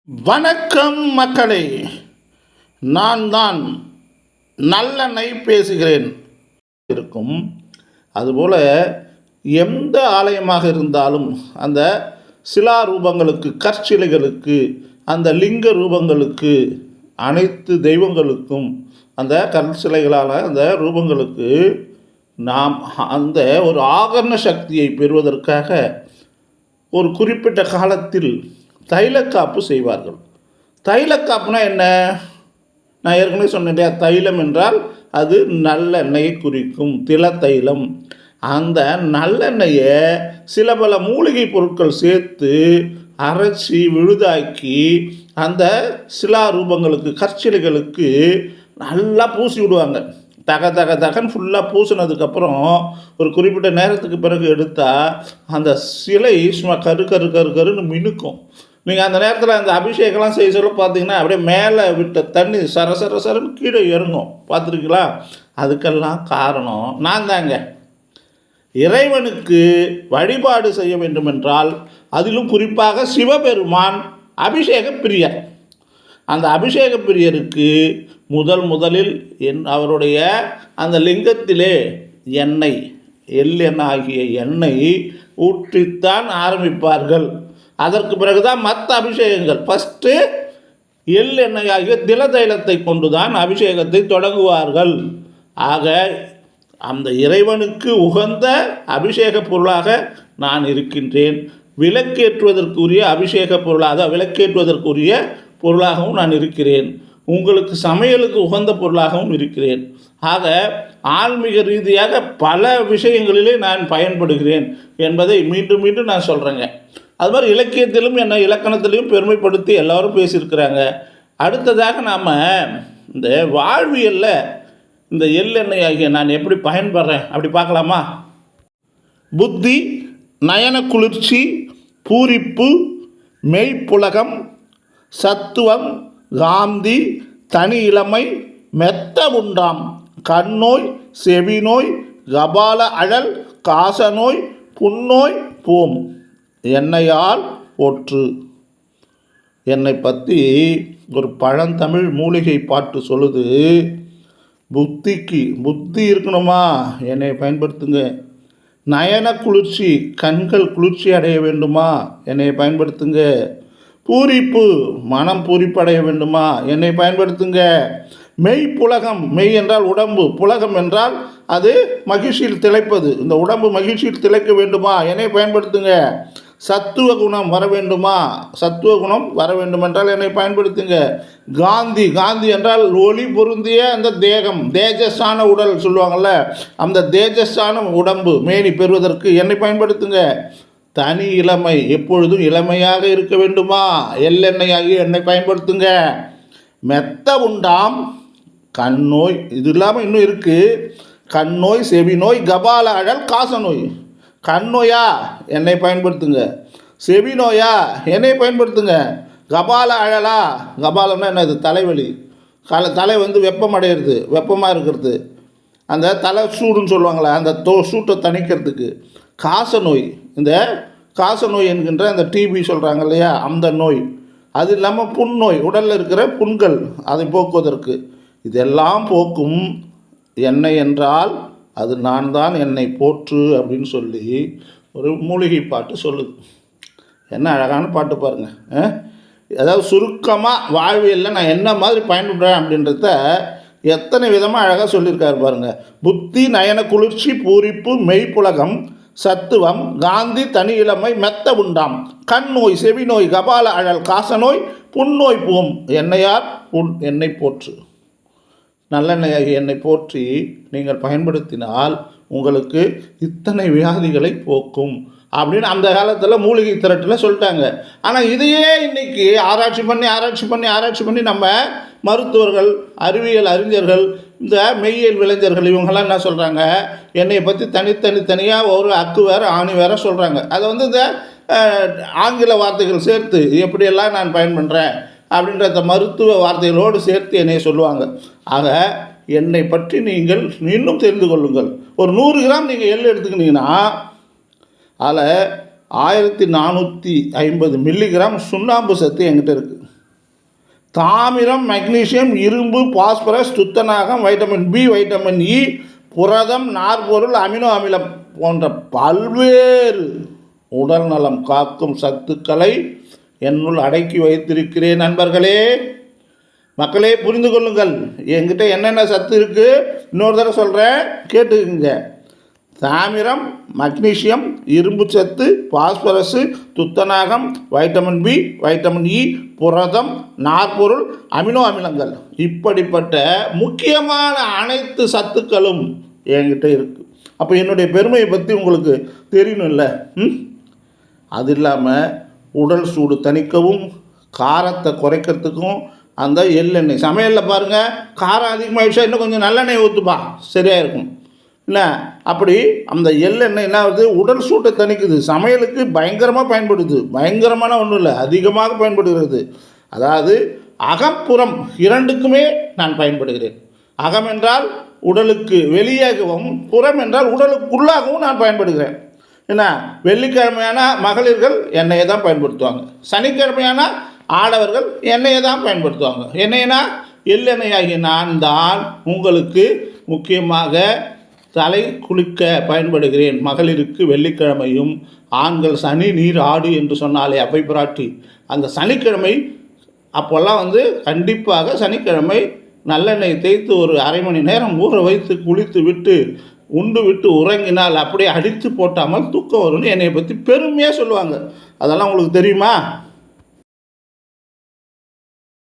வணக்கம் மக்களே, நான் தான் நல்லெண்ணெய் பேசுகிறேன் இருக்கும். அதுபோல் எந்த ஆலயமாக இருந்தாலும் அந்த சிலா ரூபங்களுக்கு, கற்சிலைகளுக்கு, அந்த லிங்க ரூபங்களுக்கு, அனைத்து தெய்வங்களுக்கும் அந்த கற்சிலைகளால் அந்த ரூபங்களுக்கு நாம் அந்த ஒரு ஆகர்ண சக்தியை பெறுவதற்காக ஒரு குறிப்பிட்ட காலத்தில் தைலக்காப்பு செய்வார்கள். தைலக்காப்புனா என்ன? நான் ஏற்கனவே சொன்னேன் இல்லையா, தைலம் என்றால் அது நல்லெண்ணெயை குறிக்கும். தில தைலம். அந்த நல்லெண்ணெயை சில பல மூலிகை பொருட்கள் சேர்த்து அரைச்சி விழுதாக்கி அந்த சிலா ரூபங்களுக்கு, கற்சிலைகளுக்கு நல்லா பூசி விடுவாங்க. தகன்னு ஃபுல்லாக பூசினதுக்கப்புறம் ஒரு குறிப்பிட்ட நேரத்துக்கு பிறகு எடுத்தால் அந்த சிலை சும்மா கருன்னு மினுக்கும். நீங்கள் அந்த நேரத்தில் அந்த அபிஷேகம்லாம் செய்ய சொல்ல பார்த்தீங்கன்னா அப்படியே மேலே விட்ட தண்ணி சரன்னு கீழே இறங்கும். பார்த்துருக்கீங்களா? அதுக்கெல்லாம் காரணம் நான் தாங்க. இறைவனுக்கு வழிபாடு செய்ய வேண்டுமென்றால், அதிலும் குறிப்பாக சிவபெருமான் அபிஷேக பிரியர். அந்த அபிஷேக பிரியருக்கு முதலில் அவருடைய அந்த லிங்கத்திலே எண்ணெய், எள்ளெண்ணெய் ஆகிய எண்ணெய் ஊற்றித்தான் ஆரம்பிப்பார்கள். அதற்கு பிறகுதான் மற்ற அபிஷேகங்கள். ஃபஸ்ட்டு எள்ளெண்ணெய் ஆகிய திலதைலத்தை கொண்டு தான் அபிஷேகத்தை தொடங்குவார்கள். ஆக அந்த இறைவனுக்கு உகந்த அபிஷேக பொருளாக நான் இருக்கின்றேன். விளக்கேற்றுவதற்குரிய அபிஷேக பொருளாக, விளக்கேற்றுவதற்குரிய பொருளாகவும் நான் இருக்கிறேன். உங்களுக்கு சமையலுக்கு உகந்த பொருளாகவும் இருக்கிறேன். ஆக ஆன்மீக ரீதியாக பல விஷயங்களிலே நான் பயன்படுகிறேன் என்பதை மீண்டும் நான் சொல்கிறேங்க. அது மாதிரி இலக்கியத்திலும் என்ன இலக்கணத்திலையும் பெருமைப்படுத்தி எல்லோரும் பேசியிருக்கிறாங்க. அடுத்ததாக நாம் இந்த வாழ்வியலில் இந்த எள்ளெண்ணெய் ஆகிய நான் எப்படி பயன்படுறேன் அப்படி பார்க்கலாமா? புத்தி, நயன குளிர்ச்சி, பூரிப்பு, மெய்ப்புலகம், சத்துவம், காந்தி, தனி இளமை, மெத்த உண்டாம், கண்ணோய், செவிநோய், கபால அழல், காசநோய், புண்ணோய் போம், எண்ணெயால் போற்று. என்னை பற்றி ஒரு பழந்தமிழ் மூலிகை பாட்டு சொல்லுது. புத்தி இருக்கணுமா? என்னை பயன்படுத்துங்க. நயன குளிர்ச்சி, கண்கள் குளிர்ச்சி அடைய வேண்டுமா? என்னை பயன்படுத்துங்க. பூரிப்பு, மனம் பூரிப்படைய வேண்டுமா? என்னை பயன்படுத்துங்க. மெய் புலகம், மெய் என்றால் உடம்பு, புலகம் என்றால் அது மகிழ்ச்சியில் திளைப்பது. இந்த உடம்பு மகிழ்ச்சியில் திளைக்க வேண்டுமா? என்னை பயன்படுத்துங்க. சத்துவ குணம் வர வேண்டுமா? சத்துவ குணம் வர வேண்டுமென்றால் என்னை பயன்படுத்துங்க. காந்தி என்றால் ஒளி பொருந்திய அந்த தேகம், தேஜஸான உடல் சொல்லுவாங்கள்ல, அந்த தேஜஸான உடம்பு மேனி பெறுவதற்கு என்னை பயன்படுத்துங்க. தனி இளமை, எப்பொழுதும் இளமையாக இருக்க வேண்டுமா? எள்ளெண்ணெயாகி என்னை பயன்படுத்துங்க. மெத்த உண்டாம், கண்ணோய், இது இல்லாமல் இன்னும் இருக்குது. கண்ணோய், செவிநோய், கபால அழல், காசநோய். கண்ணோயா? என்னை பயன்படுத்துங்க. செவிநோயா? என்னை பயன்படுத்துங்க. கபால அழலா? கபாலம்னா என்ன? இது தலைவலி. தலை வெப்பம் அடையிறது, வெப்பமாக இருக்கிறது, அந்த தலை சூடுன்னு சொல்லுவாங்களே, அந்த சூட்டை தணிக்கிறதுக்கு. காசநோய், இந்த காசநோய் என்கின்ற அந்த டிபி சொல்கிறாங்க இல்லையா, அந்த நோய். அது இல்லாமல் புண்ணோய், உடலில் இருக்கிற புண்கள், அதை போக்குவதற்கு. இதெல்லாம் போக்கும் எண்ணெய் என்றால் அது நான் தான், என்னை போற்று அப்படின்னு சொல்லி ஒரு மூலிகை பாட்டு சொல்லுது. என்ன அழகான பாட்டு பாருங்கள். அதாவது சுருக்கமாக வாழ்வியலில் நான் என்ன மாதிரி பயன்படுறேன் அப்படின்றத எத்தனை விதமாக அழகாக சொல்லியிருக்காரு பாருங்கள். புத்தி, நயன குளிர்ச்சி, பூரிப்பு, மெய்ப்புலகம், சத்துவம், காந்தி, தனி இளமை, மெத்த உண்டாம், கண் நோய், செவிநோய், கபால அழல், காசநோய், புண்ணோய் போம், எண்ணெயார் என்னை போற்று. நல்லெண்ணெயாகி என்னை போற்றி நீங்கள் பயன்படுத்தினால் உங்களுக்கு இத்தனை வியாதிகளை போக்கும் அப்படின்னு அந்த காலத்தில் மூலிகை திரட்டில் சொல்லிட்டாங்க. ஆனால் இதையே இன்றைக்கி ஆராய்ச்சி பண்ணி நம்ம மருத்துவர்கள், அறிவியல் அறிஞர்கள், இந்த மெய்யியல் விளைஞர்கள் இவங்கெல்லாம் என்ன சொல்கிறாங்க, என்னையை பற்றி தனியாக ஒரு அக்கு வேறு ஆணி வேறு சொல்கிறாங்க. அதை இந்த ஆங்கில வார்த்தைகள் சேர்த்து எப்படியெல்லாம் நான் பயன்படுறேன் அப்படின்ற அந்த மருத்துவ வார்த்தைகளோடு சேர்த்து என்னை சொல்லுவாங்க. ஆக என்னை பற்றி நீங்கள் இன்னும் தெரிந்து கொள்ளுங்கள். ஒரு 100 கிராம் நீங்கள் எள் எடுத்துக்கிட்டிங்கன்னா அதில் 1450 மில்லிகிராம் சுண்ணாம்பு சத்து என்கிட்ட இருக்குது. தாமிரம், மெக்னீசியம், இரும்பு, பாஸ்பரஸ், துத்தநாகம், வைட்டமின் பி, வைட்டமின் இ, புரதம், நார்ப்பொருள், அமினோ அமிலம் போன்ற பல்வேறு உடல் நலம் காக்கும் சத்துக்களை என்னுள் அடக்கி வைத்திருக்கிறேன். நண்பர்களே, மக்களே, புரிந்து கொள்ளுங்கள். என்கிட்ட என்னென்ன சத்து இருக்குது இன்னொரு தடவை சொல்கிறேன், கேட்டுக்குங்க. தாமிரம், மக்னீசியம், இரும்பு சத்து, பாஸ்பரஸு, துத்தநாகம், வைட்டமின் பி, வைட்டமின் இ, புரதம், நார்ப்பொருள், அமினோ அமிலங்கள், இப்படிப்பட்ட முக்கியமான அனைத்து சத்துக்களும் என்கிட்ட இருக்குது. அப்போ என்னுடைய பெருமையை பற்றி உங்களுக்கு தெரியணும்ல. அது இல்லாமல் உடல் சூடு தணிக்கவும் காரத்தை குறைக்கிறதுக்கும் அந்த எள்ளெண்ணெய், சமையலில் பாருங்கள், காரம் அதிகமாகிடுச்சா இன்னும் கொஞ்சம் நல்லெண்ணெய் ஊற்றுப்பா, சரியாக இருக்கும். இல்லை அப்படி அந்த எள்ளெண்ணெய் என்ன ஆகுது, உடல் சூட்டை தணிக்குது, சமையலுக்கு பயங்கரமாக பயன்படுது. பயங்கரமான ஒன்றும் இல்லை, அதிகமாக பயன்படுகிறது. அதாவது அகப்புறம் இரண்டுக்குமே நான் பயன்படுகிறேன். அகம் என்றால் உடலுக்கு வெளியாகவும், புறம் என்றால் உடலுக்குள்ளாகவும் நான் பயன்படுகிறேன். என்ன, வெள்ளிக்கிழமையான மகளிர்கள் எண்ணெயை தான் பயன்படுத்துவாங்க, சனிக்கிழமையான ஆடவர்கள் எண்ணெயை தான் பயன்படுத்துவாங்க. எண்ணெய்னா எள்ளெண்ணெயாகிய நான் தான் உங்களுக்கு முக்கியமாக தலை குளிக்க பயன்படுகிறேன். மகளிருக்கு வெள்ளிக்கிழமையும், ஆண்கள் சனி நீர் ஆடு என்று சொன்னாலே அப்பை பிராட்டி, அந்த சனிக்கிழமை அப்போல்லாம் கண்டிப்பாக சனிக்கிழமை நல்லெண்ணெய் தேய்த்து ஒரு அரை மணி நேரம் ஊற வைத்து குளித்து விட்டு உண்டு விட்டு உறங்கினால் அப்படியே அடித்து போட்டாமல் தூக்கம் வரும்னு என்னை பற்றி பெருமையாக சொல்லுவாங்க. அதெல்லாம் உங்களுக்கு தெரியுமா?